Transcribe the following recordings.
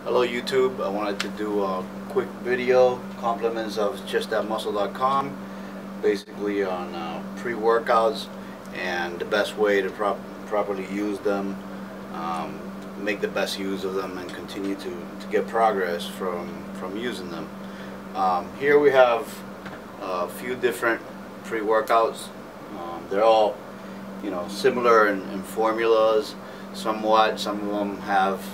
Hello YouTube, I wanted to do a quick video, compliments of justthatmuscle.com, basically on pre-workouts and the best way to properly use them, make the best use of them, and continue to get progress from using them. Here we have a few different pre-workouts. They're all, similar in formulas somewhat. Some of them have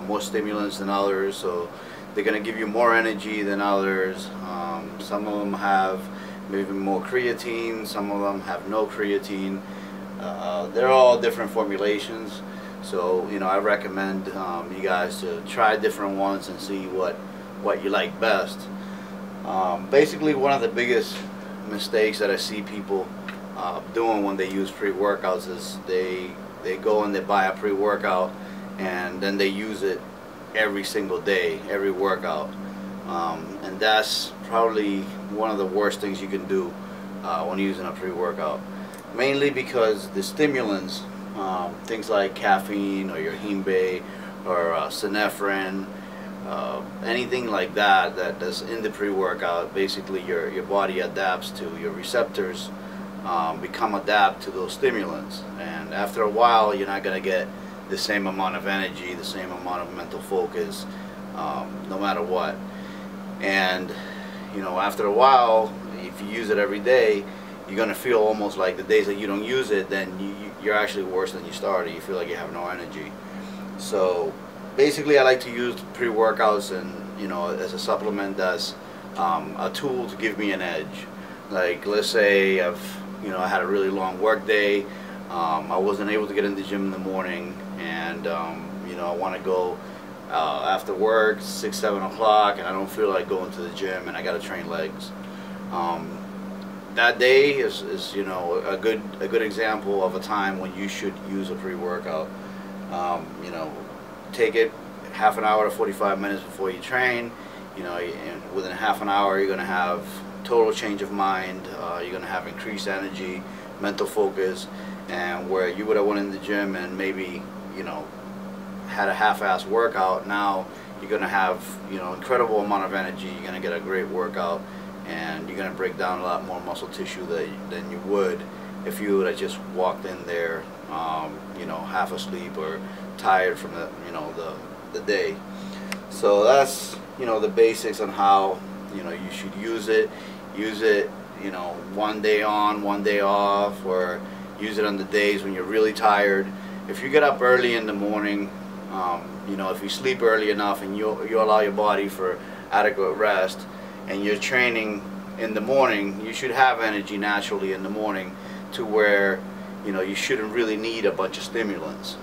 more stimulants than others, so they're going to give you more energy than others. Some of them have maybe more creatine, some of them have no creatine. They're all different formulations, so I recommend you guys to try different ones and see what you like best. Basically, one of the biggest mistakes that I see people doing when they use pre-workouts is they go and they buy a pre-workout and then they use it every single day, every workout, and that's probably one of the worst things you can do when using a pre-workout, mainly because the stimulants, things like caffeine or your hembe or synephrine, anything like that's in the pre-workout, basically your body adapts to, your receptors become adapt to those stimulants, and after a while you're not going to get the same amount of energy, the same amount of mental focus, no matter what. And after a while, if you use it every day, you're going to feel almost like the days that you don't use it, then you're actually worse than you started. You feel like you have no energy. So basically, I like to use pre-workouts and as a supplement, that's a tool to give me an edge. Like, let's say I had a really long work day, I wasn't able to get in the gym in the morning, and I want to go after work, 6, 7 o'clock, and I don't feel like going to the gym, and I got to train legs. That day is a good example of a time when you should use a pre-workout. Take it half an hour to 45 minutes before you train. And within half an hour you're going to have total change of mind. You're going to have increased energy, mental focus, and where you would have went in the gym and maybe had a half-assed workout, now you're going to have incredible amount of energy. You're going to get a great workout, and you're going to break down a lot more muscle tissue than you would if you would have just walked in there half asleep or tired from the day. So that's the basics on how you should use it. Use it one day on, one day off, or use it on the days when you're really tired. If you get up early in the morning, if you sleep early enough and you allow your body for adequate rest, and you're training in the morning, you should have energy naturally in the morning to where you shouldn't really need a bunch of stimulants.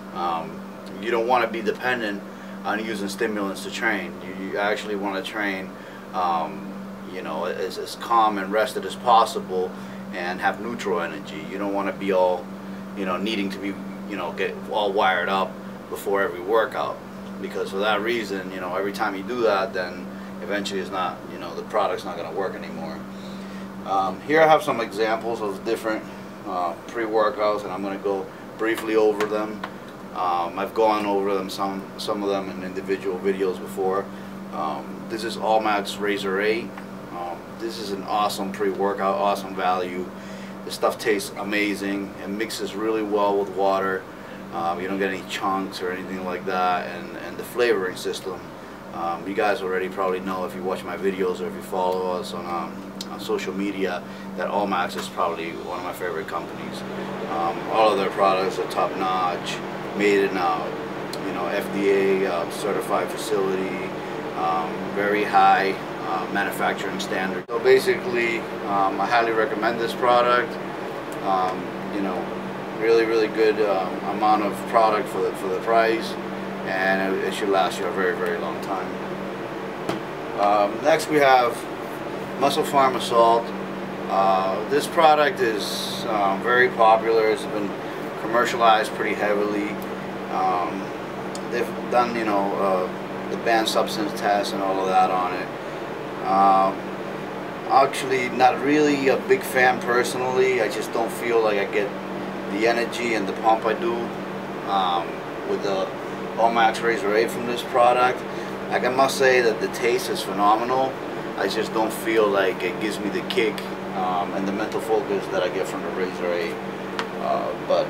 You don't want to be dependent on using stimulants to train. You actually want to train as calm and rested as possible and have neutral energy. You don't want to be all needing to be get all wired up before every workout, because for that reason every time you do that, then eventually it's not the product's not going to work anymore. Here I have some examples of different pre-workouts, and I'm going to go briefly over them. I've gone over them some of them in individual videos before. This is Allmats Razor 8. This is an awesome pre-workout, awesome value. This stuff tastes amazing. It mixes really well with water. You don't get any chunks or anything like that, and the flavoring system. You guys already probably know, if you watch my videos or if you follow us on social media, that Allmats is probably one of my favorite companies. All of their products are top-notch, made in FDA certified facility, very high manufacturing standard. So basically, I highly recommend this product. Really good amount of product for the price, and it should last you a very long time. Next we have MusclePharm Assault. This product is very popular. It's been commercialized pretty heavily. They've done the banned substance test and all of that on it. Actually, not really a big fan personally. I just don't feel like I get the energy and the pump I do with the Allmats Razor 8 from this product. Like, I must say that the taste is phenomenal. I just don't feel like it gives me the kick and the mental focus that I get from the Razor 8. But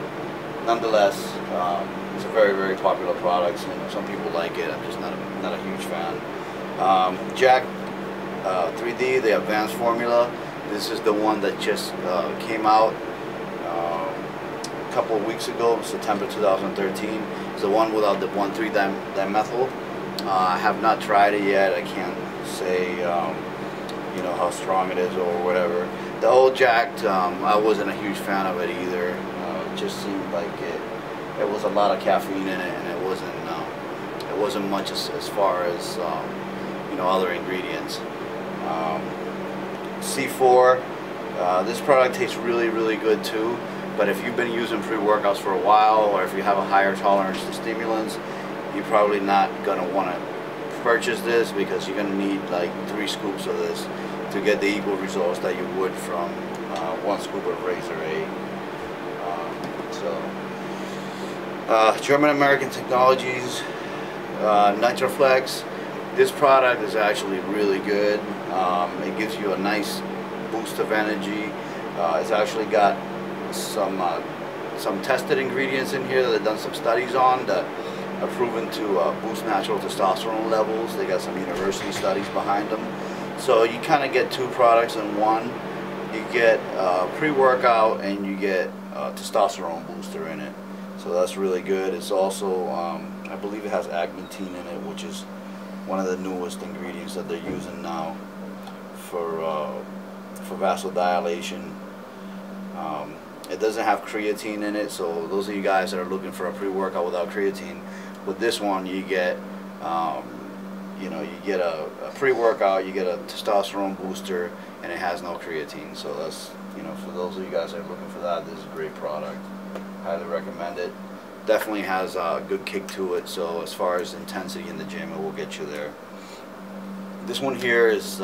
nonetheless, it's a very, very popular product. Some people like it. I'm just not a huge fan. Jack 3D, the advanced formula. This is the one that just came out a couple of weeks ago, September 2013. It's the one without the 1,3-dimethyl. I have not tried it yet. I can't say you know, how strong it is or whatever. The old Jack, I wasn't a huge fan of it either. It just seemed like it was a lot of caffeine in it, and it wasn't much as far as you know, other ingredients. C4, this product tastes really, really good too. But if you've been using pre-workouts for a while, or if you have a higher tolerance to stimulants, you're probably not going to want to purchase this, because you're going to need like 3 scoops of this to get the equal results that you would from 1 scoop of Razor 8. German American Technologies, Nitroflex. This product is actually really good. It gives you a nice boost of energy. It's actually got some tested ingredients in here that they've done some studies on that are proven to boost natural testosterone levels. They got some university studies behind them. So you kind of get 2 products in one. You get pre-workout and you get testosterone booster in it. So that's really good. It's also, I believe it has agmatine in it, which is one of the newest ingredients that they're using now for vasodilation. It doesn't have creatine in it, so those of you guys that are looking for a pre-workout without creatine, with this one you get, you know, you get a pre-workout, you get a testosterone booster, and it has no creatine. So that's, you know, for those of you guys that are looking for that, this is a great product. Highly recommend it. Definitely has a good kick to it. So as far as intensity in the gym, it will get you there. This one here is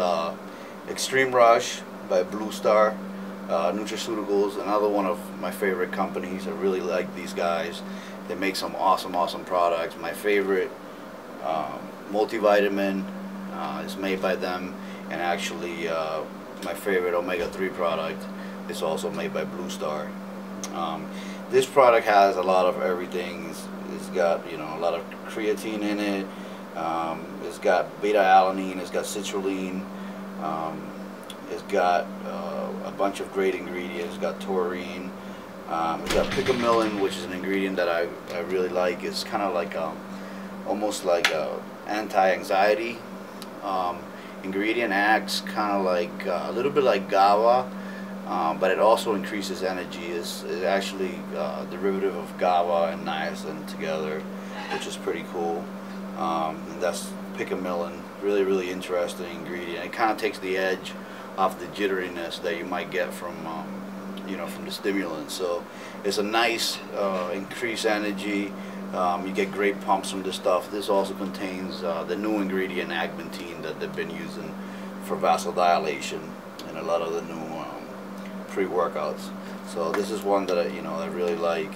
Extreme Rush by Blue Star Nutraceuticals, another one of my favorite companies. I really like these guys. They make some awesome products. My favorite multivitamin is made by them, and actually my favorite omega-3 product is also made by Blue Star. This product has a lot of everything. It's got, you know, a lot of creatine in it. It's got beta-alanine. It's got citrulline. It's got a bunch of great ingredients. It's got taurine. It's got picamillan, which is an ingredient that I really like. It's kind of like almost like a anti-anxiety ingredient. Acts kind of like a little bit like GABA, but it also increases energy. It's actually a derivative of GABA and niacin together, which is pretty cool. And that's picamillan. Really interesting ingredient. It kind of takes the edge off the jitteriness that you might get from you know, from the stimulants. So it's a nice increased energy. You get great pumps from this stuff. This also contains the new ingredient agmatine that they've been using for vasodilation in a lot of the new pre-workouts. So this is one that I really like.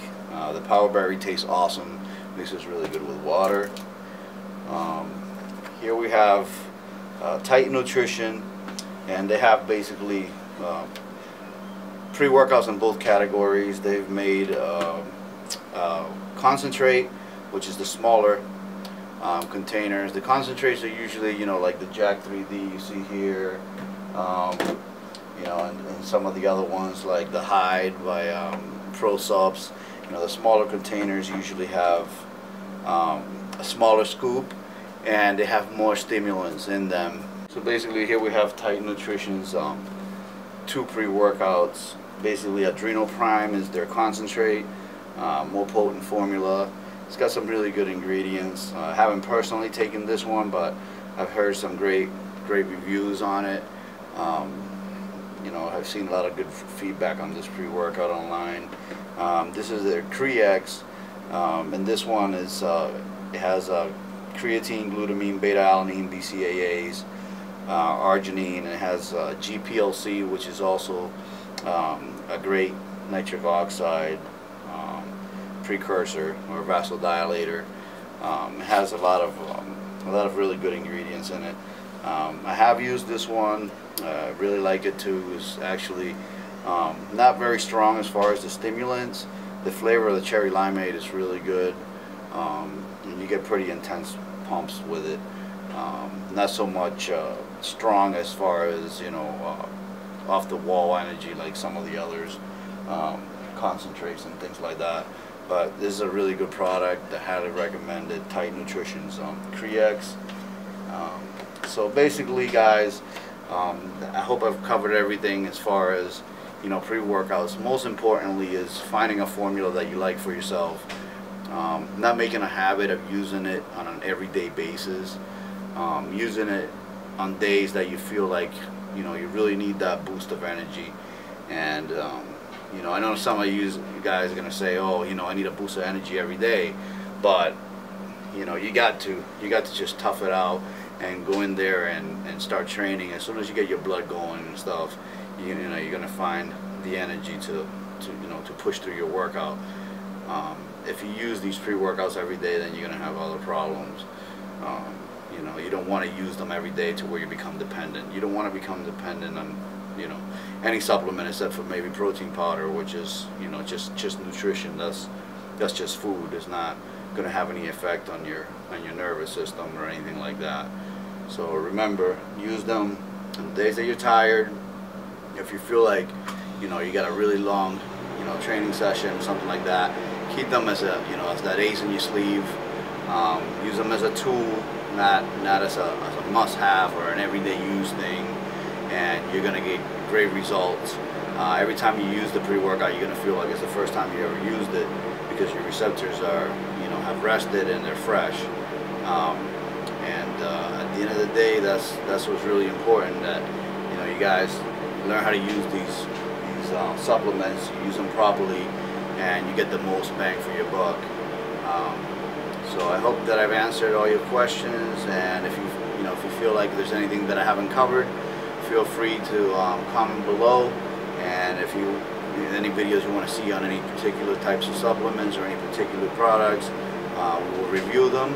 The Power Berry tastes awesome. Mixes really good with water. Here we have Titan Nutrition, and they have basically pre-workouts in both categories. They've made concentrate, which is the smaller containers. The concentrates are usually, like the Jack 3D you see here, and some of the other ones like the Hide by Pro Subs. The smaller containers usually have a smaller scoop, and they have more stimulants in them. So basically here we have Titan Nutrition's 2 pre-workouts. Basically Adrenal Prime is their concentrate, more potent formula. It's got some really good ingredients. I haven't personally taken this one, but I've heard some great reviews on it. I've seen a lot of good feedback on this pre-workout online. This is their CreX, and this one is it has creatine, glutamine, beta-alanine, BCAAs, arginine, and it has GPLC, which is also a great nitric oxide precursor or vasodilator. It has a lot of A lot of really good ingredients in it. I have used this one. I really like it too. It's actually not very strong as far as the stimulants. The flavor of the cherry limeade is really good, and you get pretty intense pumps with it. Not so much strong as far as, you know, off the wall energy like some of the others, concentrates and things like that. But this is a really good product. I highly recommend it. Tight Nutrition's Crex. So basically, guys, I hope I've covered everything as far as, you know, pre-workouts. Most importantly is finding a formula that you like for yourself. Not making a habit of using it on an everyday basis. Using it on days that you feel like, you know, you really need that boost of energy. And you know, I know some of you guys are gonna say, oh, you know, I need a boost of energy every day, but you know, you got to just tough it out and go in there and start training. As soon as you get your blood going and stuff, you know, you're gonna find the energy to push through your workout. If you use these pre-workouts every day, then you're gonna have other problems. You know, you don't want to use them every day to where you become dependent. You don't want to become dependent on, you know, any supplement except for maybe protein powder, which is, you know, just nutrition. That's just food. It's not going to have any effect on your nervous system or anything like that. So remember, use them on the days that you're tired. If you feel like, you know, you got a really long, you know, training session or something like that, keep them as a, you know, as that ace in your sleeve. Use them as a tool, not as a must-have or an everyday use thing, and you're gonna get great results. Every time you use the pre-workout, you're gonna feel like it's the first time you ever used it, because your receptors are, you know, have rested and they're fresh. At the end of the day, that's what's really important. That, you know, you guys learn how to use these supplements, use them properly, and you get the most bang for your buck. So I hope that I've answered all your questions, and if you feel like there's anything that I haven't covered, feel free to comment below. And if any videos you want to see on any particular types of supplements or any particular products, we will review them.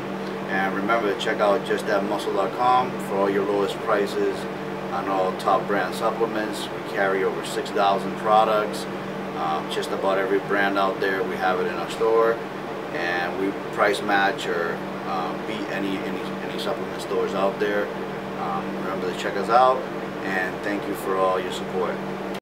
And remember to check out justthatmuscle.com for all your lowest prices on all top brand supplements. We carry over 6,000 products. Just about every brand out there, we have it in our store. And we price match or beat any supplement stores out there. Remember to check us out, and thank you for all your support.